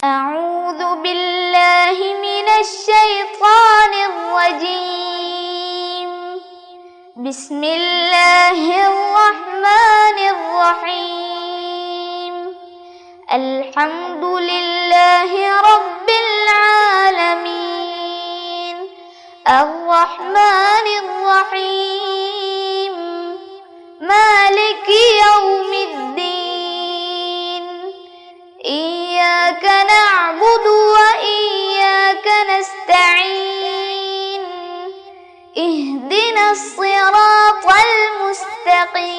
أعوذ بالله من الشيطان الرجيم. بسم الله الرحمن الرحيم. الحمد لله رب العالمين. الرحمن الرحيم. مالك يوم الدين. إياك نعبد وإياك نستعين. اهدنا الصراط المستقيم.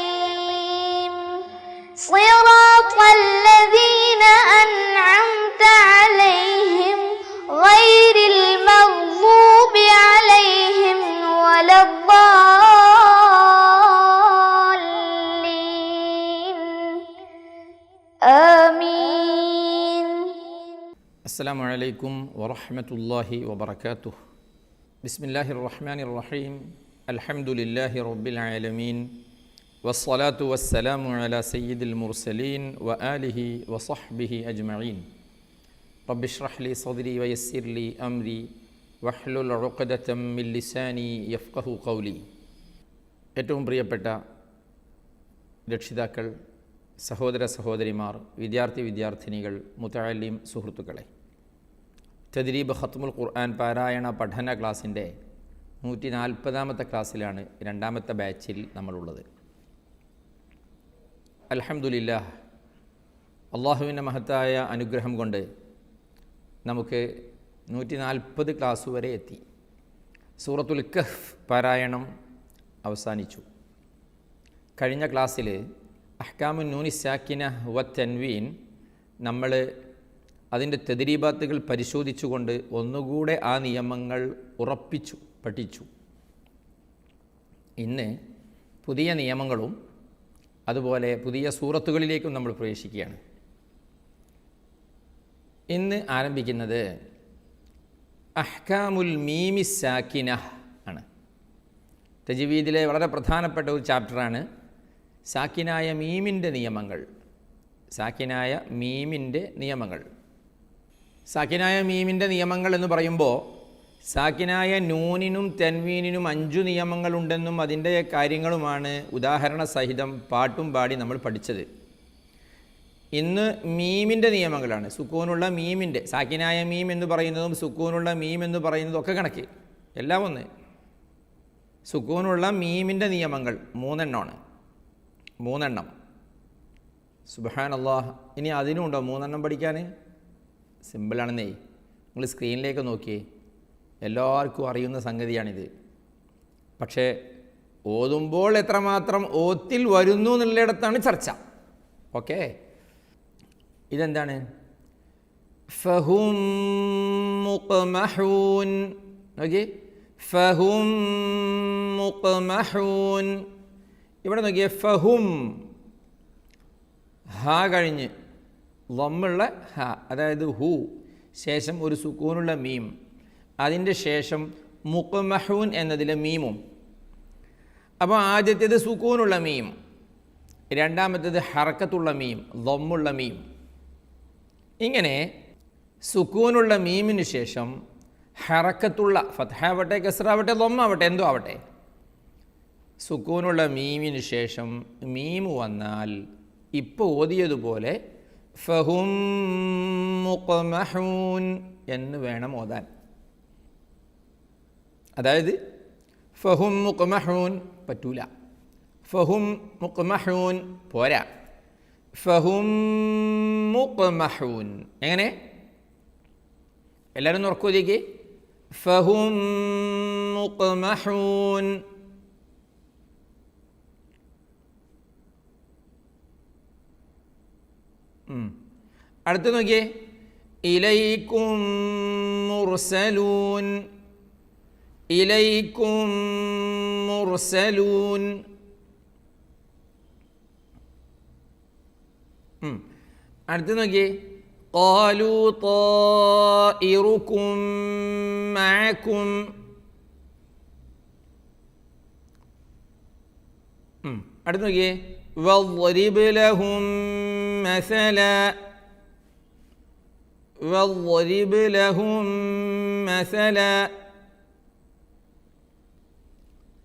صراط الذين أنعمت عليهم غير المغضوب عليهم ولا الضالين. آمين. അസ്സലാമു അലൈക്കും വറഹ്മത്തുള്ളാഹി വബറകാതുഹു. ബിസ്മില്ലാഹിർ റഹ്മാനിർ റഹീം. അൽഹംദുലില്ലാഹി റബ്ബിൽ ആലമീൻ. വസ്സലാത്തു വസ്സലാമു അലാ സയ്യിദിൽ മുർസലീൻ വആലിഹി വസഹ്ബിഹി അജ്മഈൻ. റബ്ബി ഇശ്റഹ് ലി സദ്രി വയസ്സിർ ലി അംരി വഹ്ലുൽ ഉഖ്ദതം മിൻ ലിസാനി യഫ്ഖഹു ഖൗലി. ഏറ്റവും പ്രിയപ്പെട്ട രക്ഷിതാക്കൾ, സഹോദര സഹോദരിമാർ, വിദ്യാർത്ഥിനികൾ, മുതഅല്ലിം സുഹൃത്തുക്കളെ, തദ്രീബ് ഖത്മുൽ ഖുർആൻ പാരായണ പഠന ക്ലാസ്സിൻ്റെ 140ാമത്തെ ക്ലാസ്സിലാണ്, രണ്ടാമത്തെ ബാച്ചിൽ നമ്മളുള്ളത്. അൽഹംദുലില്ലാഹ്, അള്ളാഹുവിൻ്റെ മഹത്തായ അനുഗ്രഹം കൊണ്ട് നമുക്ക് 140 ക്ലാസ് വരെ എത്തി. സൂറത്തുൽ കഹ്ഫ് പാരായണം അവസാനിച്ചു. കഴിഞ്ഞ ക്ലാസ്സിൽ അഹ്കാമുൻ നൂനി സാക്കിന വ തൻവീൻ നമ്മൾ അതിൻ്റെ തദ്രീബാത്തുകൾ പരിശോധിച്ചുകൊണ്ട് ഒന്നുകൂടെ ആ നിയമങ്ങൾ പഠിച്ചു. ഇന്ന് പുതിയ നിയമങ്ങളും അതുപോലെ പുതിയ സൂറത്തുകളിലേക്കും നമ്മൾ പ്രവേശിക്കുകയാണ്. ഇന്ന് ആരംഭിക്കുന്നത് അഹ്കാമുൽ മീമി സാക്കിന ആണ്. തജ്വീദിലെ വളരെ പ്രധാനപ്പെട്ട ഒരു ചാപ്റ്ററാണ് സാക്കിനായ മീമിൻ്റെ നിയമങ്ങൾ. സാക്കിനായ മീമിൻ്റെ നിയമങ്ങൾ എന്ന് പറയുമ്പോൾ സാക്കിനായ നൂനിനും തെൻവീനിനും 5 നിയമങ്ങളുണ്ടെന്നും അതിൻ്റെ കാര്യങ്ങളുമാണ് ഉദാഹരണ സഹിതം പാട്ടും പാടി നമ്മൾ പഠിച്ചത്. ഇന്ന് മീമിൻ്റെ നിയമങ്ങളാണ്. സുക്കൂനുള്ള മീമിൻ്റെ, സാക്കിനായ മീം എന്ന് പറയുന്നതും സുക്കൂനുള്ള മീം എന്ന് പറയുന്നതും ഒക്കെ കണക്ക്, എല്ലാം ഒന്ന്. സുക്കൂനുള്ള മീമിൻ്റെ നിയമങ്ങൾ 3 സുബ്ഹാനല്ലാഹ്. ഇനി അതിനുണ്ടോ 3 പഠിക്കാൻ? സിമ്പിളാണെന്നേ. നിങ്ങൾ സ്ക്രീനിലേക്ക് നോക്കിയേ, എല്ലാവർക്കും അറിയുന്ന സംഗതിയാണിത്. പക്ഷേ ഓതുമ്പോൾ എത്രമാത്രം ഓത്തിൽ വരുന്നു എന്നുള്ളിടത്താണ് ചർച്ച. ഓക്കെ, ഇതെന്താണ്? ഫഹും മുഖ്മഹൂൻ. നോക്കിയേ, ഫഹും മുഖ്മഹൂൻ. ഇവിടെ നോക്കിയേ, ഫഹും ഹ കഴിഞ്ഞ് ലമ്മുള്ള ഹ, അതായത് ഹു, ശേഷം ഒരു സുക്കൂനുള്ള മീം, അതിൻ്റെ ശേഷം മുഖ്മഹൂൻ എന്നതിലെ മീമും. അപ്പോൾ ആദ്യത്തേത് സുക്കൂനുള്ള മീം, രണ്ടാമത്തേത് ഹറക്കത്തുള്ള മീം, ലമ്മുള്ള മീം. ഇങ്ങനെ സുക്കൂനുള്ള മീമിന് ശേഷം ഹറക്കത്തുള്ള ഫത്ഹാവട്ടെ, കസ്റാവട്ടെ, ലമ്മാവട്ടെ, എന്തോ ആവട്ടെ, സുക്കൂനുള്ള മീമിന് ശേഷം മീം വന്നാൽ ഇപ്പോൾ ഓതിയതുപോലെ ഫഹും മുഖ്മഹൂൻ എന്ന് വേണം ഓതാൻ. അതായത് ഫഹും മുഖ്മഹൂൻ പറ്റൂല, ഫഹും മുഖ്മഹൂൻ പോരാ, ഫഹും മുഖ്മഹൂൻ. എങ്ങനെ? എല്ലാവരും ഉറക്കോതിക്ക്, ഫഹും മുഖ്മഹൂൻ. അടുത്ത് നോക്കിയേ, ഇലൈക്കും മുർസലൂൻ, ഇലൈക്കും മുർസലൂൻ. അടുത്ത് നോക്കിയേ, ഖാലൂ ത്വാഇറുക്കും മഅക്കും. അടുത്ത് നോക്കിയേ, വദ്രിബ് ലഹും മസല വദ്രിബ് ലഹും മസല.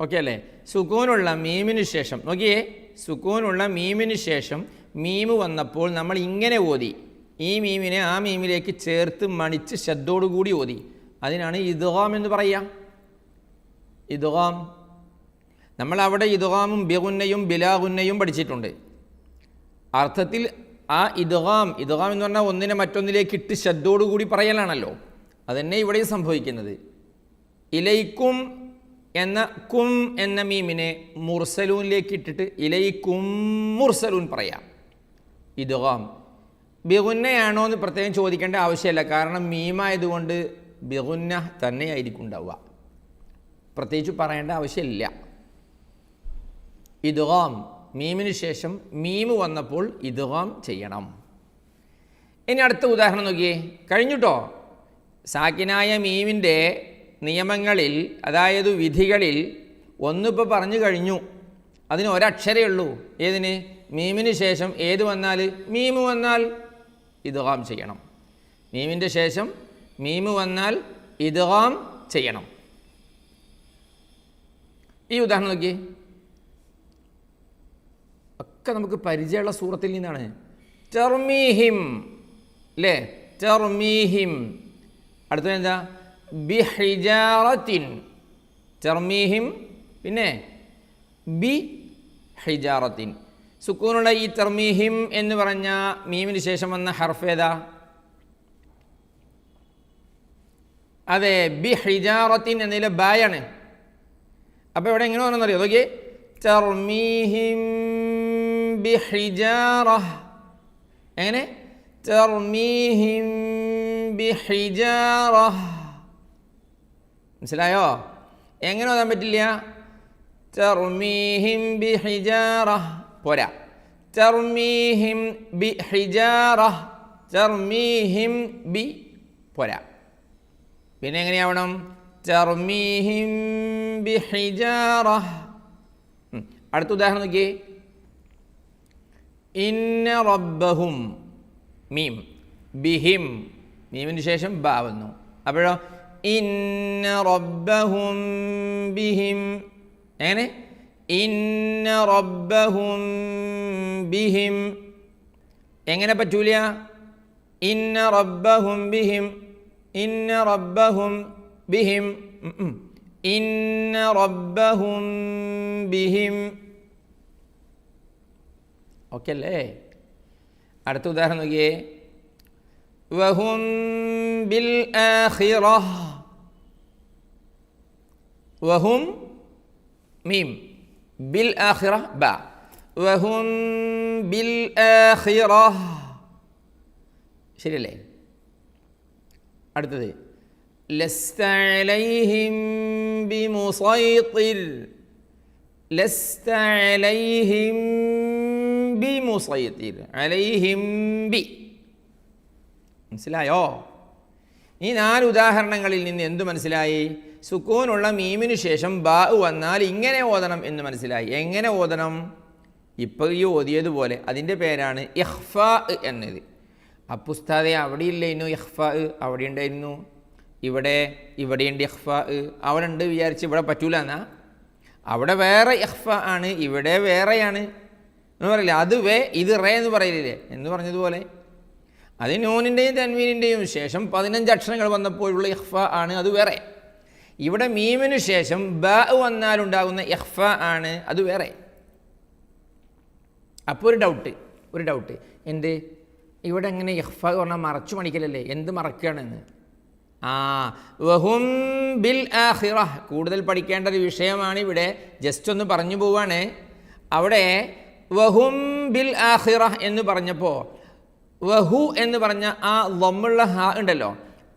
ഓക്കെ അല്ലേ? സുക്കൂനുള്ള മീമിന് ശേഷം നോക്കിയേ, സുക്കൂനുള്ള മീമിന് ശേഷം മീമ് വന്നപ്പോൾ നമ്മൾ ഇങ്ങനെ ഓതി, ഈ മീമിനെ ആ മീമിലേക്ക് ചേർത്ത് മണിച്ച് ശബ്ദോടുകൂടി ഓതി. അതിനാണ് ഇദ്ഗാം എന്ന് പറയുക. ഇദ്ഗാം നമ്മളവിടെ ഇദ്ഗാമും ബിഗുന്നയും ബിലാഗുന്നയും പഠിച്ചിട്ടുണ്ട്. അർത്ഥത്തിൽ ആ ഇദ്ഗാം എന്ന് പറഞ്ഞാൽ ഒന്നിനെ മറ്റൊന്നിലേക്ക് ഇട്ട് ശബ്ദോടുകൂടി പറയലാണല്ലോ. അതന്നെ ഇവിടെയും സംഭവിക്കുന്നത്. ഇലൈക്കും എന്ന കും എന്ന മീമിനെ മുർസലൂനിലേക്ക് ഇട്ടിട്ട് ഇലൈക്കും മുർസലൂൻ പറയാം. ഇദ്ഗാം ബിഗുന്നയാണോ എന്ന് പ്രത്യേകം ചോദിക്കേണ്ട ആവശ്യമില്ല. കാരണം മീമായതുകൊണ്ട് ബിഗുന്ന തന്നെയായിരിക്കും ഉണ്ടാവുക, പ്രത്യേകിച്ച് പറയേണ്ട ആവശ്യമില്ല. ഇദ്ഗാം മീമിന് ശേഷം മീമ് വന്നപ്പോൾ ഇദ്ഗാം ചെയ്യണം. ഇനി അടുത്ത ഉദാഹരണം നോക്കിയേ, കഴിഞ്ഞിട്ടോ. സാക്കിനായ മീമിൻ്റെ നിയമങ്ങളിൽ, അതായത് വിധികളിൽ ഒന്നിപ്പോൾ പറഞ്ഞു കഴിഞ്ഞു. അതിന് ഒരക്ഷരേ ഉള്ളൂ. ഏതിന്? മീമിന് ശേഷം ഏത് വന്നാൽ? മീമ് വന്നാൽ ഇദ്ഗാം ചെയ്യണം. മീമിൻ്റെ ശേഷം മീമ് വന്നാൽ ഇദ്ഗാം ചെയ്യണം. ഈ ഉദാഹരണം നോക്കി, ഒക്കെ നമുക്ക് പരിചയമുള്ള സൂറത്തിൽ നിന്നാണ്. തർമീഹിം അല്ലേ? തർമീഹിം. അടുത്തത് എന്താ? ബിഹിജാറത്തിൻ. തർമീഹിം, പിന്നെ ബി ഹിജാറത്തിൻ. സുക്കൂനുള്ള ഈ തർമീഹിം എന്ന് പറഞ്ഞ മീമിന് ശേഷം വന്ന ഹർഫ് ഏതാ? അതെ, ബി ഹിജാറത്തിൻ എന്നതിലെ ബായാണ്. അപ്പോൾ ഇവിടെ എങ്ങനെ പറഞ്ഞറിയോ? നോക്കിയേ, തർമീഹിം ബിഹിജാറ. എങ്ങനെ? തർമീഹിം ബിഹിജാറ. മനസ്സിലായോ? എങ്ങനെ ഓതാൻ പറ്റില്ല? തർമീഹിം ബിഹിജാറ പോരാ. തർമീഹിം ബിഹിജാറ, തർമീഹിം ബി പോരാ. പിന്നെ എങ്ങനെയാവണം? തർമീഹിം ബിഹിജാറ. അടുത്ത ഉദാഹരണം നോക്കിയേ, ഇന്ന റബ്ബഹും മീം, ബിഹിം മീമിന് ശേഷം ബാ വന്നു. അപ്പോഴോ ഇന്ന റബ്ബഹും ബിഹിം. എങ്ങനെ? ഇന്ന റബ്ബഹും ബിഹിം. എങ്ങനെ പറ്റൂല? ഇന്ന റബ്ബഹും ബിഹിം, ഇന്ന റബ്ബഹും ബിഹിം, ഇന്ന റബ്ബഹും ബിഹിം. ഓക്കെ അല്ലേ? അടുത്ത ഉദാഹരണം നോക്കിയേ, വഹും ബിൽ ആഖിറഹ. വഹും മീം, ബിൽ ആഖിറഹ ബ. വഹും ബിൽ ആഖിറഹ. ശരിയല്ലേ? അടുത്തത് ലസ്ത അലൈഹിം ബിമുസൈത്തിർ. ലസ്ത അലൈഹിം ബിമുസൈത്തിർ. അലൈഹിം ബി. മനസ്സിലായോ? ഈ 4 ഉദാഹരണങ്ങളിൽ നിന്ന് എന്തു മനസ്സിലായി? സുക്കൂനുള്ള മീമിന് ശേഷം ബാ വന്നാൽ ഇങ്ങനെ ഓതണം എന്ന് മനസ്സിലായി. എങ്ങനെ ഓതണം? ഇപ്പോൾ ഈ ഓതിയതുപോലെ. അതിൻ്റെ പേരാണ് ഇഖ്ഫാ എന്നത്. അപ്പുസ്താദെ അവിടെ ഇല്ലായിരുന്നു ഇഖ്ഫാ? അവിടെ ഉണ്ടായിരുന്നു. ഇവിടെയുണ്ട് ഇഖ്ഫാ. അവിടെ ഉണ്ട് വിചാരിച്ച് ഇവിടെ പറ്റൂല എന്നാ? അവിടെ വേറെ ഇഖ്ഫാ ആണ്, ഇവിടെ വേറെയാണ് എന്ന് പറയില്ല. അത് ഇത് റേ എന്ന് പറയില്ലേ എന്ന് പറഞ്ഞതുപോലെ. അത് നൂനിൻ്റെയും തൻവീനിൻ്റെയും ശേഷം 15 അക്ഷരങ്ങൾ വന്നപ്പോഴുള്ള ഇഖ്ഫാ ആണ്, അത് വേറെ. ഇവിടെ മീമിന് ശേഷം ബ വന്നാലുണ്ടാകുന്ന ഇഖ്ഫാ ആണ്, അത് വേറെ. അപ്പോൾ ഒരു ഡൗട്ട് എന്ത്? ഇവിടെ എങ്ങനെ ഇഖ്ഫാ പറഞ്ഞാൽ മറച്ചു മണിക്കലല്ലേ? എന്ത് മറക്കുകയാണെന്ന്? വഹും ബിൽ ആഖിറ. കൂടുതൽ പഠിക്കേണ്ട ഒരു വിഷയമാണ് ഇവിടെ. ജസ്റ്റ് ഒന്ന് പറഞ്ഞു പോവാണ്. അവിടെ വഹും ബിൽ ആഖിറ എന്ന് പറഞ്ഞപ്പോൾ വഹു എന്ന് പറഞ്ഞ ആ ലമ്മുള്ള ഹ ഉണ്ടല്ലോ,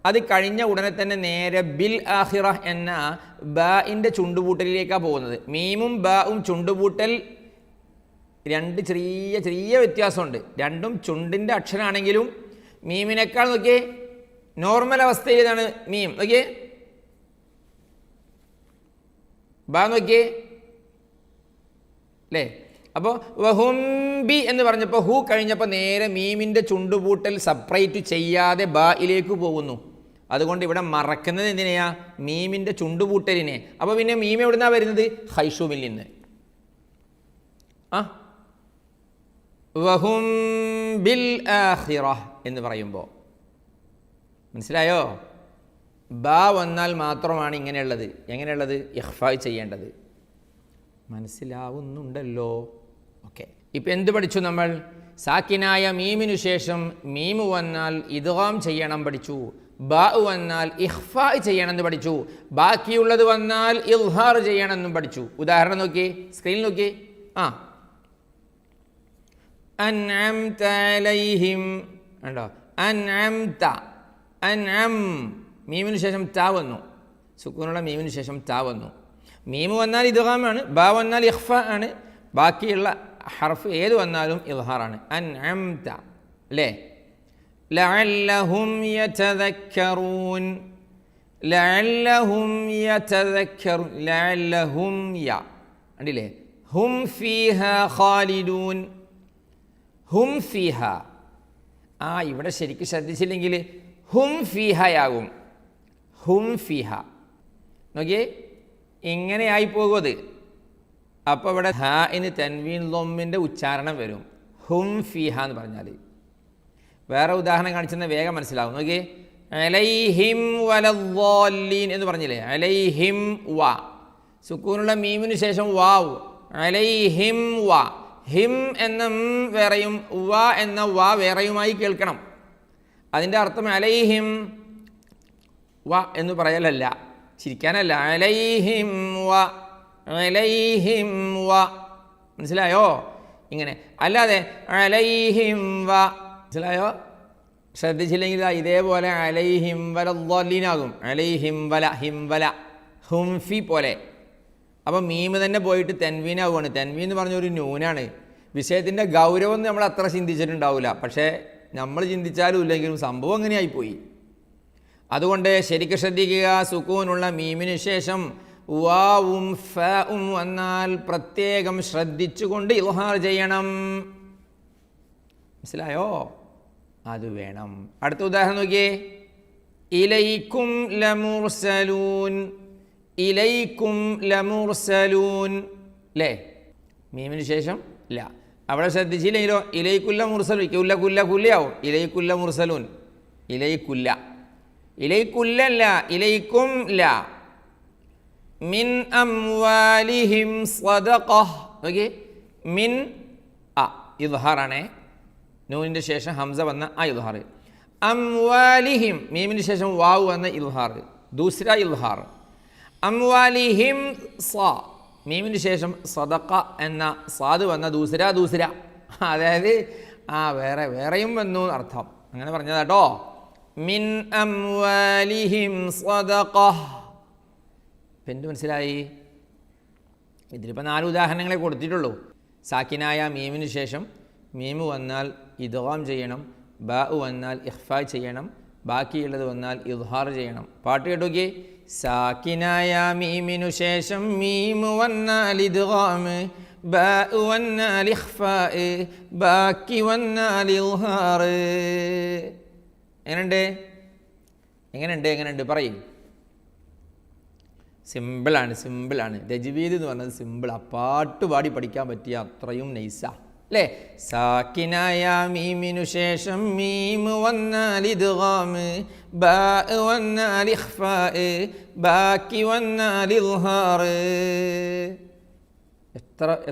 അത് കഴിഞ്ഞ ഉടനെ തന്നെ നേരെ ബിൽ ആഖിറ എന്ന ബാഇൻ്റെ ചുണ്ടുപൂട്ടലിലേക്കാണ് പോകുന്നത്. മീമും ബാവും ചുണ്ടുപൂട്ടൽ 2 ചെറിയ വ്യത്യാസമുണ്ട്. രണ്ടും ചുണ്ടിൻ്റെ അക്ഷരമാണെങ്കിലും മീമിനേക്കാൾ നോക്കിയേ നോർമൽ അവസ്ഥയിൽ ഇതാണ് മീം. നോക്കിയേ, ബാ നോക്കിയേ അല്ലേ? അപ്പോൾ വഹുംബി എന്ന് പറഞ്ഞപ്പോൾ ഹു കഴിഞ്ഞപ്പോൾ നേരെ മീമിൻ്റെ ചുണ്ടുപൂട്ടൽ സെപ്പറേറ്റ് ചെയ്യാതെ ബായിലേക്ക് പോകുന്നു. അതുകൊണ്ട് ഇവിടെ മറക്കുന്നത് എന്തിനെയാ? മീമിൻ്റെ ചുണ്ടുപൂട്ടലിനെ. അപ്പോൾ പിന്നെ മീം എവിടുന്നാണ് വരുന്നത്? ഹൈഷൂമിൽ നിന്ന്. വഹും ബിൽ ആഖിറ എന്ന് പറയുമ്പോൾ മനസ്സിലായോ? ബാ വന്നാൽ മാത്രമാണ് ഇങ്ങനെയുള്ളത്. എങ്ങനെയുള്ളത്? ഇഖ്ഫാ ചെയ്യേണ്ടത്. മനസ്സിലാവുന്നുണ്ടല്ലോ? ഓക്കെ. ഇപ്പം എന്ത് പഠിച്ചു നമ്മൾ? സാക്കിനായ മീമിനു ശേഷം മീമു വന്നാൽ ഇദ്ഗാം ചെയ്യണം പഠിച്ചു. ബാ വന്നാൽ ഇഖ്ഫാ ചെയ്യണമെന്ന് പഠിച്ചു. ബാക്കിയുള്ളത് വന്നാൽ ഇൽഹാർ ചെയ്യണമെന്നും പഠിച്ചു. ഉദാഹരണം നോക്കി, സ്ക്രീനിൽ നോക്കി. അൻഅംത അലൈഹിം ഉണ്ടോ? അൻഅംത, അൻഅം മീമിനു ശേഷം താ വന്നു. സുക്കൂനുള്ള മീമിനു ശേഷം താ വന്നു. മീമ് വന്നാൽ ഇദ്ഗാമാണ്, ബാ വന്നാൽ ഇഖ്ഫാ ആണ്. ബാക്കിയുള്ള ഹർഫ് ഏത് വന്നാലും ഇൽഹാറാണ്. അൻഅംത അല്ലേ? ലഅല്ലഹും യതദക്കറൂൻ, ലഅല്ലഹും യതദക്കറൂൻ, ലഅല്ലഹും യ കണ്ടില്ലേ? ഹും ഫീഹാ ഖാലിദൂൻ, ഹും ഫീഹ. ഇവിടെ ശരിക്കും ശ്രദ്ധിച്ചില്ലെങ്കിൽ ഹും ഫീഹയാകും. ഹും ഫീഹ നോക്കിയേ, ഇങ്ങനെയായി പോകും അത്. അപ്പോൾ ഇവിടെ ഹ ഇന് തൻവീൻ ലൊമ്മിൻ്റെ ഉച്ചാരണം വരും. ഹും ഫീഹ എന്ന് പറഞ്ഞാൽ. വേറെ ഉദാഹരണം കാണിച്ചെന്ന് വേഗം മനസ്സിലാവും. നോക്കിയേ, അലൈഹിം വലദ്ദാല്ലീൻ എന്ന് പറഞ്ഞില്ലേ? അലൈഹിം വ, സുക്കൂനുള്ള മീമിന് ശേഷം വാവ്. അലൈഹിം വ, ഹിം എന്ന വേറെയും വ എന്ന വ വേറെയുമായി കേൾക്കണം. അതിൻ്റെ അർത്ഥം അലൈഹിം വ എന്ന് പറയലല്ല, ചിരിക്കാനല്ല. അലൈഹിം വ, അലൈഹിം വ, മനസ്സിലായോ? ഇങ്ങനെ അല്ലാതെ അലൈഹിം വ, മനസ്സിലായോ? ശ്രദ്ധിച്ചില്ലെങ്കിൽ ഇതേപോലെ അലൈഹിം വലദ്ദാല്ലീനാകും. അലൈഹിം വല, ഹിം വല, ഹുംഫി പോലെ. അപ്പം മീമ് തന്നെ പോയിട്ട് തെൻവീനാവുകയാണ്. തെൻവീൻ എന്ന് പറഞ്ഞൊരു നൂനാണ്. വിഷയത്തിൻ്റെ ഗൗരവം നമ്മൾ അത്ര ചിന്തിച്ചിട്ടുണ്ടാവില്ല. പക്ഷേ നമ്മൾ ചിന്തിച്ചാലും ഇല്ലെങ്കിലും സംഭവം അങ്ങനെയായിപ്പോയി. അതുകൊണ്ട് ശരിക്കും ശ്രദ്ധിക്കുക. സുക്കൂനുള്ള മീമിന് ശേഷം വാവും ഫഉം വന്നാൽ പ്രത്യേകം ശ്രദ്ധിച്ചുകൊണ്ട് ഇൽഹാർ ചെയ്യണം. മനസ്സിലായോ? അത് വേണം. അടുത്ത ഉദാഹരണം നോക്കിയേ. ഇലൈക്കും ലമുർസലൂൻ, ഇലൈക്കും ലമുർസലൂൻ അല്ലേ? മീമിന് ശേഷം ഇല്ല. അവിടെ ശ്രദ്ധിച്ചില്ലെങ്കിലോ ഇലൈക്കുല്ല മുർസലൂൻ, കുല്ല കുല്ല കുല്ലയാവും. ഇലൈക്കുല്ല മുർസലൂൻ, ഇലൈക്കുല്ല, ഇലൈക്കുല്ലല്ല, ഇലൈക്കും ല. മിൻ അംവാലിഹിം സദഖ. നോക്കി, മിൻ ഇദ്ഹാറാണേ. നൂനിൻ്റെ ശേഷം ഹംസ വന്ന ഇദ്ഹാർ. അംവാലിഹിം മീമിന് ശേഷം വാവ് വന്ന ഇദ്ഹാർ, ദൂസര ഇദ്ഹാർ. അംവാലിഹിം സ, മീമിന് ശേഷം സദഖ എന്ന സാദ് വന്ന ദൂസര, ദൂസര. അതായത് വേറെ വേറെയും വന്നു അർത്ഥം. അങ്ങനെ പറഞ്ഞതാട്ടോ. മിൻ അംവാലിഹിം സദഖ. എന്ത് മനസ്സിലായി? ഇതിലിപ്പോൾ 4 ഉദാഹരണങ്ങളെ കൊടുത്തിട്ടുള്ളൂ. സാക്കിനായ മീമിന് ശേഷം മീമ് വന്നാൽ ഇദ്ഗാം ചെയ്യണം, ബാ വന്നാൽ ഇഖ്ഫാ ചെയ്യണം, ബാക്കിയുള്ളത് വന്നാൽ ഇദ്ഹാർ ചെയ്യണം. പാട്ട് കേട്ടോക്കി. സാക്കിനായ മീമിനു ശേഷം മീമ് വന്നാൽ ഇദ്ഗാം, ബാ വന്നാൽ ഇഖ്ഫാ, ബാക്കി വന്നാൽ ഇദ്ഹാർ. എങ്ങനെയുണ്ട്? എങ്ങനെയുണ്ട്? എങ്ങനെയുണ്ട് പറയും. സിമ്പിളാണ്, സിമ്പിളാണ്. തജ്വീദ് എന്ന് പറഞ്ഞത് സിമ്പിൾ. പാട്ട് പാടി പഠിക്കാൻ പറ്റിയ അത്രയും നൈസാ അല്ലേ? സാക്കിനായ മീമിനു ശേഷം മീമ് വന്നാൽ ഇദ്ഗാം, ബാ വന്നാൽ ഇഖ്ഫാ, ബാക്കി വന്നാൽ ഇദ്ഹാർ.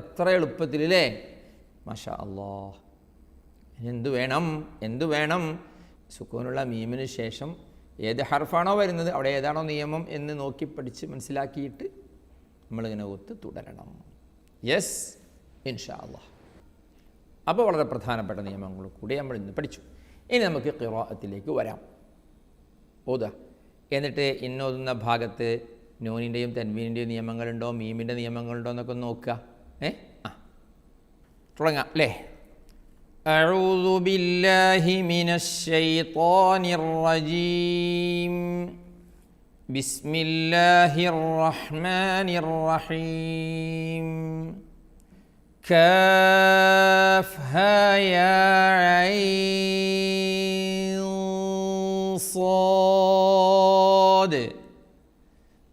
എത്ര എളുപ്പത്തിൽ അല്ലേ? മാഷാ അല്ലാഹ്. എന്തു വേണം? എന്തു വേണം? സുക്കൂനുള്ള മീമിന് ശേഷം ഏത് ഹർഫാണോ വരുന്നത് അവിടെ ഏതാണോ നിയമം എന്ന് നോക്കി പഠിച്ച് മനസ്സിലാക്കിയിട്ട് നമ്മളിങ്ങനെ ഒത്ത് തുടരണം. യെസ്, ഇൻഷാ അല്ലാഹ്. അപ്പോൾ വളരെ പ്രധാനപ്പെട്ട നിയമങ്ങൾ കൂടി നമ്മൾ ഇന്ന് പഠിച്ചു. ഇനി നമുക്ക് ഖിറാഅത്തിലേക്ക് വരാം. ഓതുക. എന്നിട്ട് ഇന്നോതുന്ന ഭാഗത്ത് നൂനിൻ്റെയും തൻവീനിൻ്റെയും നിയമങ്ങളുണ്ടോ, മീമിൻ്റെ നിയമങ്ങളുണ്ടോ എന്നൊക്കെ നോക്കുക. തുടങ്ങാം അല്ലേ? أعوذ بالله من الشيطان الرجيم. بسم الله الرحمن الرحيم. كاف ها يا عين صاد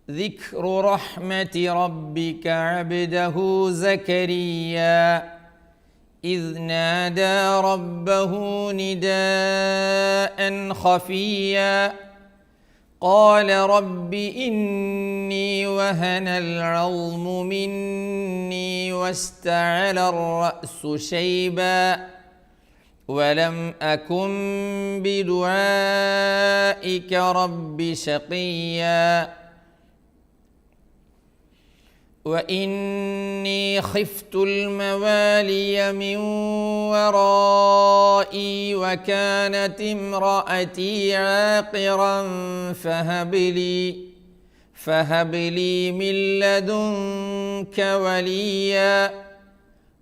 ذكر رحمة ربك عبده زكريا إذ نادى ربه نداء خفيا قال رب إني وهن العظم مني واستعل الرأس شيبا ولم أكن بدعائك رب شقيا وإني خفت الموالي من ورائي وكانت امرأتي عاقرا فهب لي من لدنك وليا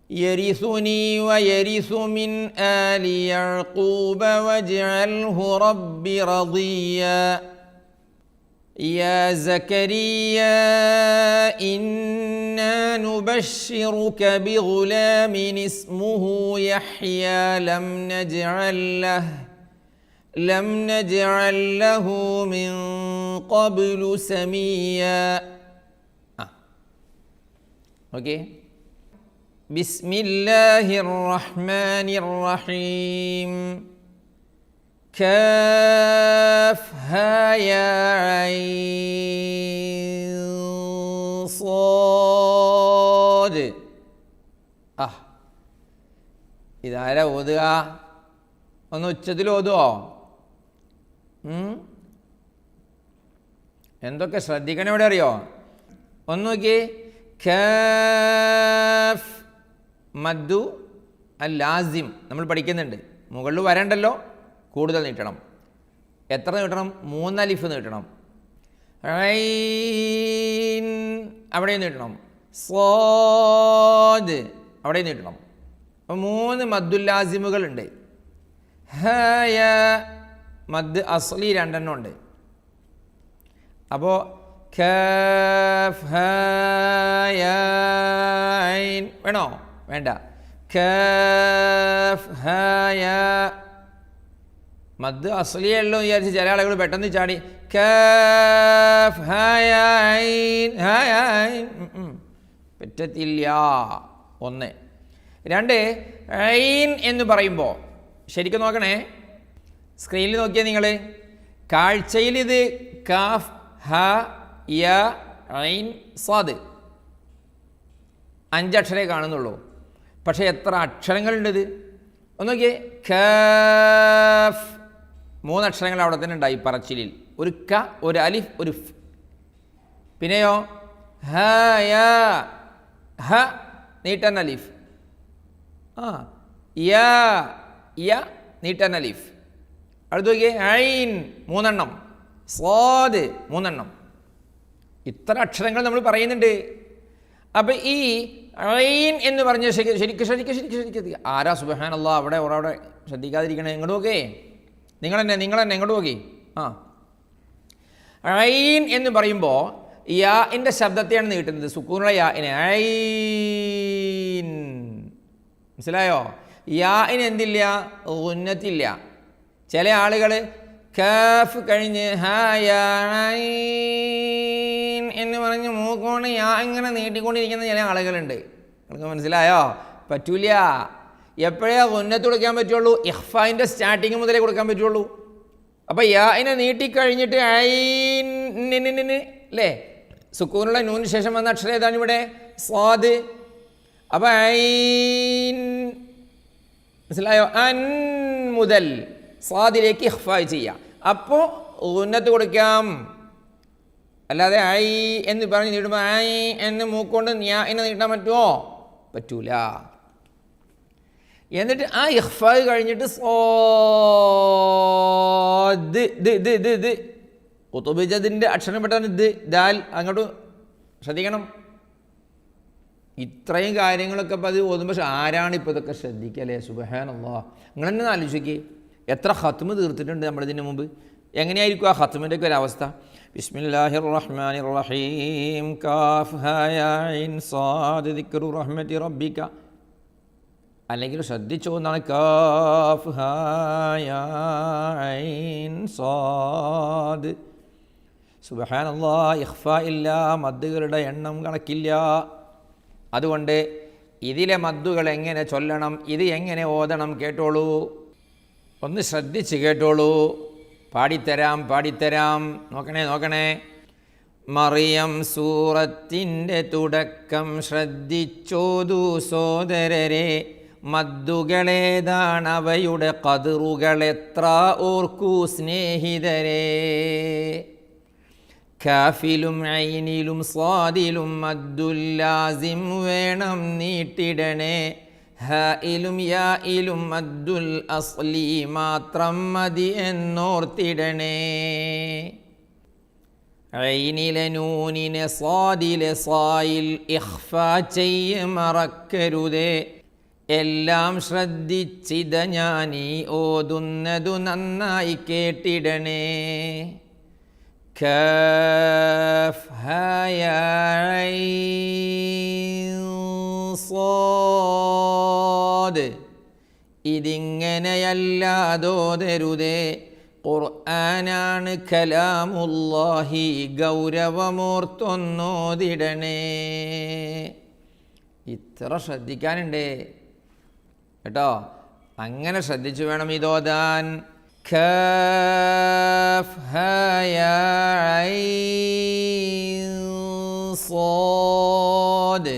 يرثني ويرث من آل يعقوب واجعله رب رضيا يا زكريا إنا نبشرك بغلام اسمه يحيى لم نجعل له من قبل سميا. اوكي. بسم الله الرحمن الرحيم. كاف ها يا عين صاد. ഇതാരാ ഓതുക? ഒന്ന് ഉച്ചത്തിൽ ഓതുവോ? എന്തൊക്കെ ശ്രദ്ധിക്കണം ഇവിടെ അറിയോ? ഒന്ന് നോക്കി. കാഫ് മദ്ദു അൽ ലാസിം നമ്മൾ പഠിക്കുന്നുണ്ട്. മുകളിൽ വരണ്ടല്ലോ, കൂടുതൽ നീട്ടണം. എത്ര നീട്ടണം? 3 അലിഫ് നീട്ടണം. ഐൻ അവിടെ നീട്ടണം. സ്വാദ് അവിടെ നീട്ടണം. അപ്പോൾ 3 മദ്ദുല്ലാസിമുകളുണ്ട്. ഹയ മദ് അസ്ലി 2 ഉണ്ട്. അപ്പോൾ കഫ് ഹയ ഐൻ വേണോ? വേണ്ട. കഫ് ഹയ മദ് അസ്ലിയല്ലോ വിചാരിച്ച് ചില ആളുകൾ പെട്ടെന്ന് ചാടി കഫ് ഹയ ഐൻ ഹയ ഐൻ. പറ്റത്തില്ല. 1. 2 ഐൻ എന്ന് പറയുമ്പോൾ ശരിക്കും നോക്കണേ, സ്ക്രീനിൽ നോക്കിയാൽ നിങ്ങൾ കാഴ്ചയിൽ ഇത് കാഫ് ഹ യ ഐൻ സാദ് 5 അക്ഷരേ കാണുന്നുള്ളൂ. പക്ഷേ എത്ര അക്ഷരങ്ങളുണ്ട് ഇത്? ഒന്ന് നോക്കിയേ. കാഫ് 3 അക്ഷരങ്ങൾ അവിടെ തന്നെ ഉണ്ടായി പറച്ചിലിൽ. ഒരു ക, ഒരു അലിഫ്, ഒരു ഫ്. പിന്നെയോ ഹ യ ഹ നീട്ടൻ അലിഫ്. യ നീട്ടൻ അലിഫ്. അടുത്ത് നോക്കിയേ. ഐൻ 3 എണ്ണം. സ്വാദ് 3 എണ്ണം. ഇത്ര അക്ഷരങ്ങൾ നമ്മൾ പറയുന്നുണ്ട്. അപ്പം ഈ ഐൻ എന്ന് പറഞ്ഞ ശരിക്കും ആരാ സുബ്ഹാനല്ലാഹ് അവിടെ ശ്രദ്ധിക്കാതിരിക്കണേ? ഇങ്ങോട്ട് നോക്കേ. നിങ്ങൾ തന്നെ ഇങ്ങോട്ട് നോക്കി. ഐൻ എന്ന് പറയുമ്പോൾ യാഇൻ്റെ ശബ്ദത്തെയാണ് നീട്ടുന്നത്, സുക്കൂനുള്ള യാഇനെ. ഐൻ മനസ്സിലായോ? യാഇന് എന്തില്ല? ഗുന്നത്തില്ല. ചില ആളുകൾ കാഫ് കഴിഞ്ഞ് ഐൻ എന്ന് പറഞ്ഞ് മൂക്കോണ്ട് യാ ഇങ്ങനെ നീട്ടിക്കൊണ്ടിരിക്കുന്ന ചില ആളുകളുണ്ട്. നിങ്ങൾക്ക് മനസ്സിലായോ? പറ്റൂല. എപ്പോഴേ ഗുന്നത്ത് കൊടുക്കാൻ പറ്റുള്ളൂ? ഇഖ്ഫായിൻ്റെ സ്റ്റാർട്ടിങ് മുതലേ കൊടുക്കാൻ പറ്റുള്ളൂ. അപ്പോൾ യാഇനെ നീട്ടിക്കഴിഞ്ഞിട്ട് ഐൻ അല്ലേ? സുക്കൂനുള്ള നൂന് ശേഷം വന്ന അക്ഷരം ഏതാണ് ഇവിടെ? സ്വാദ്. അപ്പോൾ ഐൻ മനസ്സിലായോ? അൻ മുതൽ സ്വാദിലേക്ക് ഇഖ്ഫായ് ചെയ്യാം. അപ്പോൾ ഗുന്നത്ത് കൊടുക്കാം. അല്ലാതെ ഐ എന്ന് പറഞ്ഞ് നീട്ടുമ്പോൾ ഐ എന്ന് മൂക്കൊണ്ട് യാഇനെ നീട്ടാൻ പറ്റുമോ? പറ്റൂല. എന്നിട്ട് ആ ഇഖ്ഫായ് കഴിഞ്ഞിട്ട് ഖുതുബിജദിൻ്റെ അക്ഷരം പെട്ടാണ് ഇത് ദാൽ. അങ്ങോട്ട് ശ്രദ്ധിക്കണം. ഇത്രയും കാര്യങ്ങളൊക്കെ ഇപ്പോൾ അത് ഓതുമ്പോൾ ആരാണ് ഇപ്പോൾ ഇതൊക്കെ ശ്രദ്ധിക്കല്ലേ? സുബ്ഹാനല്ലാഹ്. നിങ്ങൾ തന്നെ ആലോചിക്കേ, എത്ര ഖത്മ് തീർത്തിട്ടുണ്ട് നമ്മളിതിന് മുമ്പ്. എങ്ങനെയായിരിക്കും ആ ഖത്മിൻ്റെ ഒക്കെ ഒരവസ്ഥ? ബിസ്മില്ലാഹിർ റഹ്മാനിർ റഹീം. കാഫ് ഹാ യാ ഐൻ സാദ് ദിക്റു റഹ്മതി റബ്ബിക. അല്ലെങ്കിൽ ശ്രദ്ധിച്ചു എന്നാണ് കാഫ് ഹാ യാ ഐൻ സാദ്. സുബ്ഹാനല്ലാഹ്, ഇഖ്ഫ ഇല്ല, മദ്ദുകളുടെ എണ്ണം കണക്കില്ല. അതുകൊണ്ട് ഇതിലെ മദ്ദുകൾ എങ്ങനെ ചൊല്ലണം, ഇത് എങ്ങനെ ഓതണം കേട്ടോളൂ, ഒന്ന് ശ്രദ്ധിച്ച് കേട്ടോളൂ. പാടിത്തരാം. നോക്കണേ. മറിയം സൂറത്തിൻ്റെ തുടക്കം ശ്രദ്ധിച്ചോതു സോദരരെ. മദ്ദുകളേതാണവയുടെ ഖദ്റുകളെത്ര ഓർക്കൂ സ്നേഹിതരെ. കാഫിലും ഐനിലും സ്വാദിലും മദ്ദുൽ ലാസിം വേണം നീട്ടിടണേ. ഹായിലും യായിലും മദ്ദുൽ അസ്ലി മാത്രം മതി എന്നോർത്തിടണേ. ഐനിലെ നൂനിനെ സ്വാദിലെ സായിൽ ഇഖ്ഫാ ചെയ്യ മറക്കരുതേ. എല്ലാം ശ്രദ്ധിച്ചിത ഞാനീ ഓതുന്നതു നന്നായി കേട്ടിടണേ. കാഫ് ഹാ യാ ഐൻ സാദ്. ഇതിങ്ങനെയല്ലാതോതരുതേ. ഖുർആനാണ് കലാമുല്ലാഹി, ഗൗരവമോർത്തൊന്നോതിടണേ. ഇത്ര ശ്രദ്ധിക്കാനുണ്ട് കേട്ടോ. അങ്ങനെ ശ്രദ്ധിച്ചു വേണം ഇതോതാൻ. കാഫ് ഹാ യാ ഐൻ സാദ്.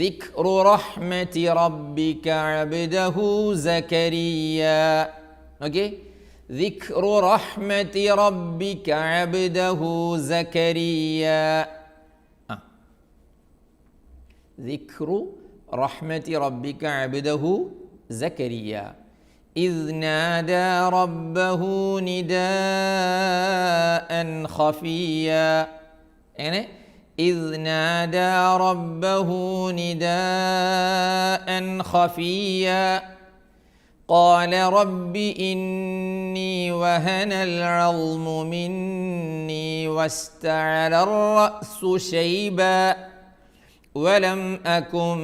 ദിക്റു റഹ്മതി റബ്ബിക അബ്ദഹു സകരിയ. ഓക്കെ, ദിക്റു റഹ്മതി റബ്ബിക അബ്ദഹു സകരിയ. ദിക്റു റഹ്മതി റബ്ബിക അബ്ദഹു സകരിയ. ഇദ് നാദാ റബ്ബഹു നിദാഅൻ ഖഫിയ. എങ്ങനെ? ഇദ് നാദാ റബ്ബഹു നിദാഅൻ ഖഫിയ. قال رب إني وهن العظم مني واستعل الرأس شيبا ولم أكن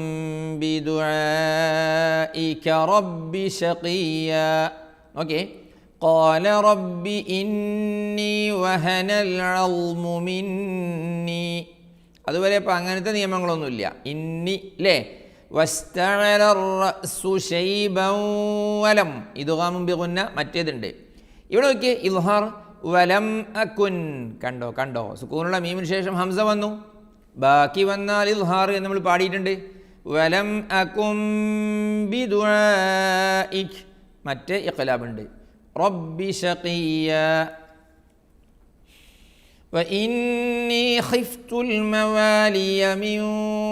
بدعائك رب شقيا. ഓക്കെ, قال رب إني وهن العظم مني. അതുവരെ ഇപ്പം അങ്ങനത്തെ നിയമങ്ങളൊന്നുമില്ല. ഇന്നി അല്ലേ. വസ്തഅല റഅസു ശൈബൻ വലം. ഇദ്ഗാമുൻ ബിഗുന്ന മറ്റേതുണ്ട്. ഇവിടെ നോക്കിയേ, ഇൽഹാർ വലം അകുൻ. കണ്ടോ സുക്കൂനുള്ള മീമിന് ശേഷം ഹംസ വന്നു. ബാക്കി വന്നാൽ ഇൽഹാർ എന്ന് നമ്മൾ പാടിയിട്ടുണ്ട്. വലം അകും ബിദുആഇക് മറ്റേ ഇഖ്ലാബുണ്ട്. റബ്ബി ശഖിയ. وإني خفت الموالي من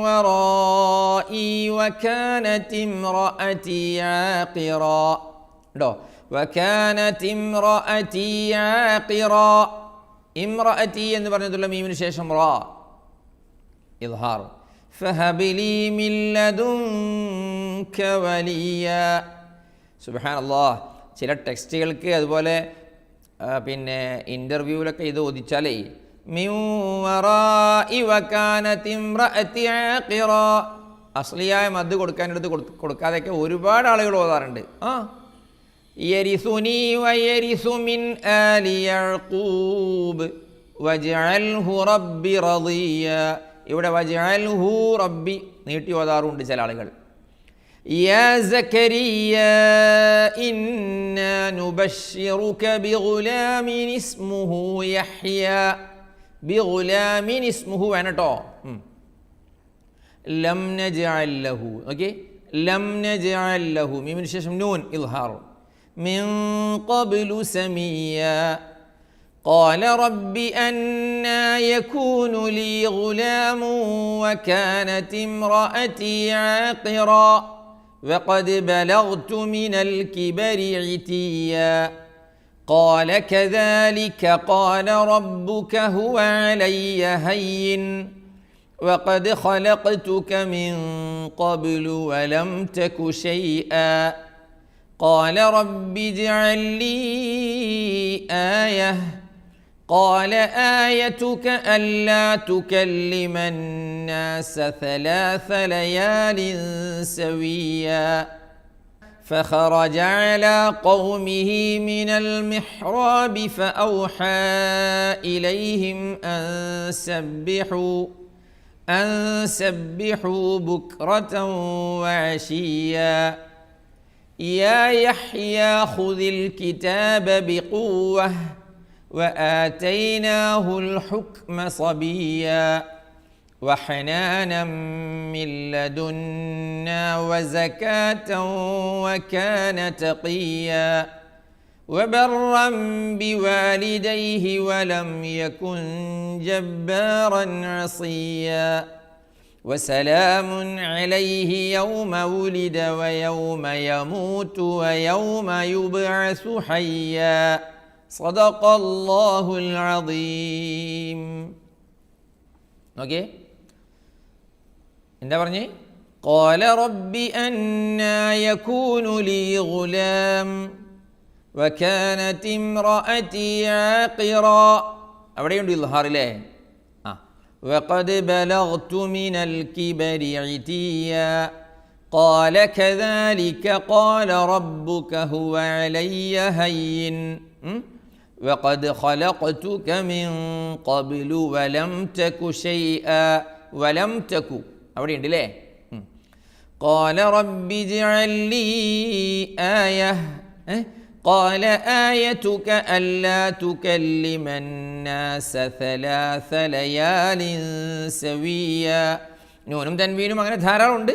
ورائي وكانت امرأتي عاقرا. وكانت امرأتي عاقرا. امرأتي എന്ന് പറഞ്ഞതുള്ള മീമിന് ശേഷം റാ ഇദ്ഹാർ. فهب لي من لدنك وليا. സുബ്ഹാനല്ലാഹ്, ചില ടെക്സ്റ്റുകൾക്ക് അതുപോലെ പിന്നെ ഇൻ്റർവ്യൂവിലൊക്കെ ഇത് ഓദിച്ചാലേ മിൻ വറാഇ വകാനത് ഇംറഅതി ആഖിറ, അസ്ലിയായ മദ് കൊടുക്കാതെയൊക്കെ ഒരുപാട് ആളുകൾ ഓതാറുണ്ട്. യരിസുനി വയരിസു മിൻ ആലി യഅഖൂബ് വജ്അൽഹു റബ്ബി റളിയ. ഇവിടെ വജ്അൽഹു റബ്ബി നീട്ടി ഓതാറുണ്ട് ചില ആളുകൾ. يا زكريا إنا نبشرك بغلام اسمه يحيى. بغلام اسمه വേണട്ടോ. لم نجعل له. ഓക്കെ, لم نجعل له മീമിന് ശേഷം നൂൻ ഇൽഹാർ. من قبل سميا. قال رب أنى يكون لي غلام وكانت امرأتي عاقرا وقد بلغت من الكبر عتيا. قال كذلك قال ربك هو علي هين وقد خلقتك من قبل ولم تك شيئا. قال رب اجعل لي آية قال آيتك ألا تكلم الناس 3 ليال سويا فخرج على قومه من المحراب فأوحى إليهم أن سبحوا بكرة وعشيا يا يحيى خذ الكتاب بقوة وآتيناه الحكم صبيا وحنانا من لدنا وزكاة وكان تقيا وبرا بوالديه ولم يكن جبارا عصيا وسلام عليه يوم ولد ويوم يموت ويوم يبعث حيا صدق الله العظيم. ഓക്കെ, എന്താ പറഞ്ഞേ? قال رب أنى يكون لي غلام وكانت امرأتي عاقرا. അവിടെയുണ്ട് ഇൽഹാറില്ലേ? وقد بلغت من الكبر عتيا قال كذلك قال ربك هو علي هين وقد خلقتك من قبل ولم تك شيئا ولم تك അവിടെയുണ്ട് അല്ലേ? قال رب اجعل لي آية قال آيتك ألا تكلم الناس 3 ليال سويا. നൂനും തൻവീനും അങ്ങനെ ധാരാളമുണ്ട്.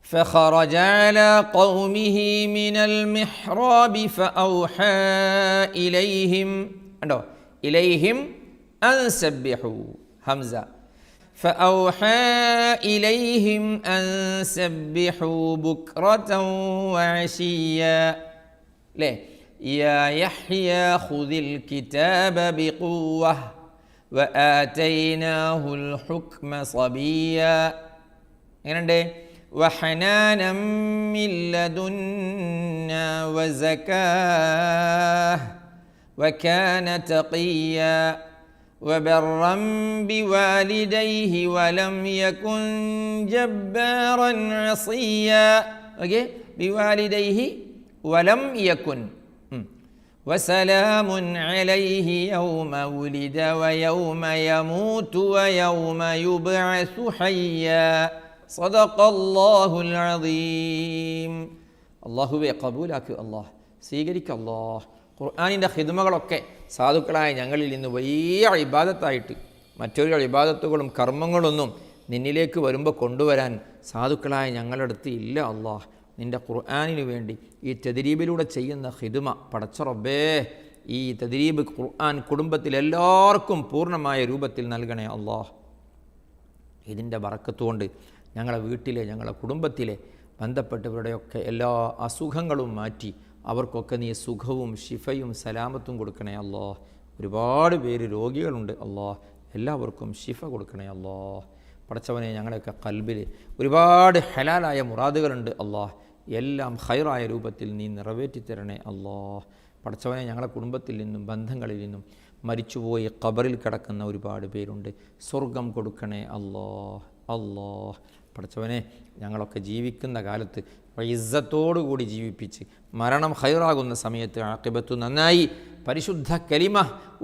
فخرج على قومه من المحراب فأوحى إليهم إليهم أن سبحوا همزة فأوحى إليهم أن سبحوا بكرة وعشيا يا يحيى خذ الكتاب بقوة وآتيناه الحكم صبيا وحنانا من لدنا وزكاة وكان تقيا وبرا بوالديه ولم يكن جبارا عصيا. بوالديه ولم يكن وسلام عليه يوم ولد ويوم يموت ويوم يبعث حيا صدق الله العظيم. അള്ളാഹുവെ കബൂലാക്ക്, അള്ളാഹ് സ്വീകരിക്കുക. അള്ളാഹ് ഖുർആനിൻ്റെ ഖിദ്മകളൊക്കെ സാധുക്കളായ ഞങ്ങളിൽ നിന്ന് വലിയ ഇബാദത്തായിട്ട് മറ്റൊരു ഇബാദത്തുകളും കർമ്മങ്ങളൊന്നും നിന്നിലേക്ക് വരുമ്പോൾ കൊണ്ടുവരാൻ സാധുക്കളായ ഞങ്ങളുടെ അടുത്ത് ഇല്ല. അള്ളാഹ് നിൻ്റെ ഖുർആനിന് വേണ്ടി ഈ തദ്രീബിലൂടെ ചെയ്യുന്ന ഖിദ്മ പടച്ച റബ്ബേ, ഈ തദ്രീബ് ഖുർആൻ കുടുംബത്തിൽ എല്ലാവർക്കും പൂർണ്ണമായ രൂപത്തിൽ നൽകണേ അള്ളാഹ്. ഇതിൻ്റെ ബറക്കത്തുകൊണ്ട് ഞങ്ങളുടെ വീട്ടിലെ ഞങ്ങളുടെ കുടുംബത്തിലെ ബന്ധപ്പെട്ടവരുടെയൊക്കെ എല്ലാ അസുഖങ്ങളും മാറ്റി അവർക്കൊക്കെ നീ സുഖവും ശിഫയും സലാമത്തും കൊടുക്കണേ അല്ലാഹ്. ഒരുപാട് പേര് രോഗികളുണ്ട് അല്ലാഹ്, എല്ലാവർക്കും ശിഫ കൊടുക്കണേ അല്ലാഹ്. പടച്ചവനെ, ഞങ്ങളുടെയൊക്കെ കൽബിൽ ഒരുപാട് ഹലാലായ മുറാദുകളുണ്ട് അല്ലാഹ്, എല്ലാം ഖൈറായ രൂപത്തിൽ നീ നിറവേറ്റി തരണേ അല്ലാഹ്. പടച്ചവനെ, ഞങ്ങളുടെ കുടുംബത്തിൽ നിന്നും ബന്ധങ്ങളിൽ നിന്നും മരിച്ചുപോയി ഖബറിൽ കിടക്കുന്ന ഒരുപാട് പേരുണ്ട്, സ്വർഗം കൊടുക്കണേ അല്ലാഹ്. അല്ലാഹ് പടച്ചവനെ, ഞങ്ങളൊക്കെ ജീവിക്കുന്ന കാലത്ത് ഇസ്സത്തോടുകൂടി ജീവിപ്പിച്ച് മരണം ഖൈറാകുന്ന സമയത്ത് ആഖിബത്തു നന്നായി പരിശുദ്ധ കലിമ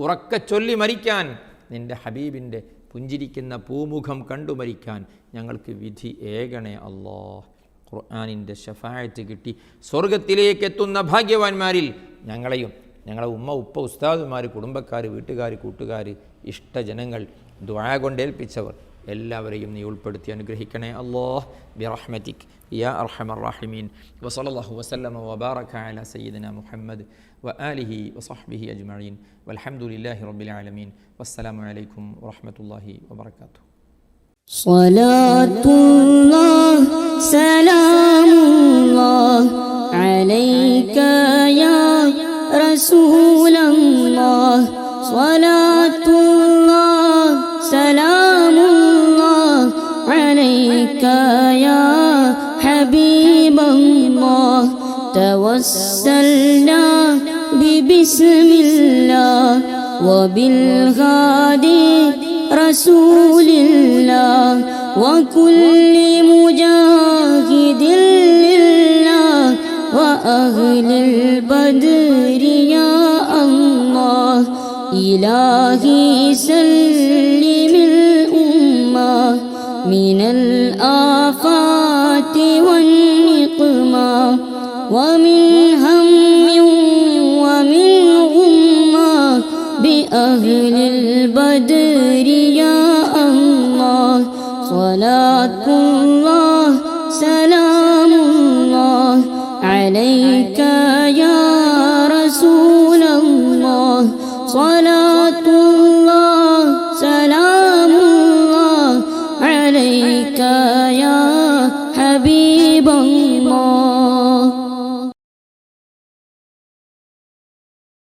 ഉറക്കെ ചൊല്ലി മരിക്കാൻ, നിൻ്റെ ഹബീബിൻ്റെ പുഞ്ചിരിക്കുന്ന പൂമുഖം കണ്ടു മരിക്കാൻ ഞങ്ങൾക്ക് വിധി ഏകണേ അല്ലാഹ്. ഖുർആനിൻ്റെ ശഫാഅത്ത് കിട്ടി സ്വർഗത്തിലേക്ക് എത്തുന്ന ഭാഗ്യവാന്മാരിൽ ഞങ്ങളെയും ഞങ്ങളെ ഉമ്മ ഉപ്പ ഉസ്താദുമാർ കുടുംബക്കാർ വീട്ടുകാർ കൂട്ടുകാർ ഇഷ്ടജനങ്ങൾ ദുആ കൊണ്ടേൽപ്പിച്ചവർ എല്ലാവരെയും നീ ഉൾപ്പെടുത്തി അനുഗ്രഹിക്കണേ അല്ലാഹ്. ബിറഹ്മതിക് യാ അർഹമർ റഹീമീൻ. വസല്ലല്ലാഹു വസല്ലമ വബാറക അലാ സയ്യിദിനാ മുഹമ്മദ് വആലിഹി വസഹ്ബിഹി അജ്മഈൻ വൽഹംദുലില്ലാഹി റബ്ബിൽ ആലമീൻ. വസ്സലാമു അലൈക്കും വറഹ്മത്തുള്ളാഹി വബറകാതുഹു. സ്വലാത്തുല്ലാഹ് സലാമുല്ലാഹ് അലൈക യാ റസൂലല്ലാഹ്. സ്വലാത്തുല്ലാഹ് സലാമുല്ലാഹ് അലൈക യാ ഹബീബല്ലാഹ്. തവസ്സൽനാ ബിബി بسم الله وبالهادي رسول الله وكل مجاهد لله وأهل البدر يا الله إلهي سلم الأمة من الآفات والنقمة ومن هم ومن غمة بأهل البدر يا الله صلاة الله سلام الله عليك يا رسول الله صلاة الله سلام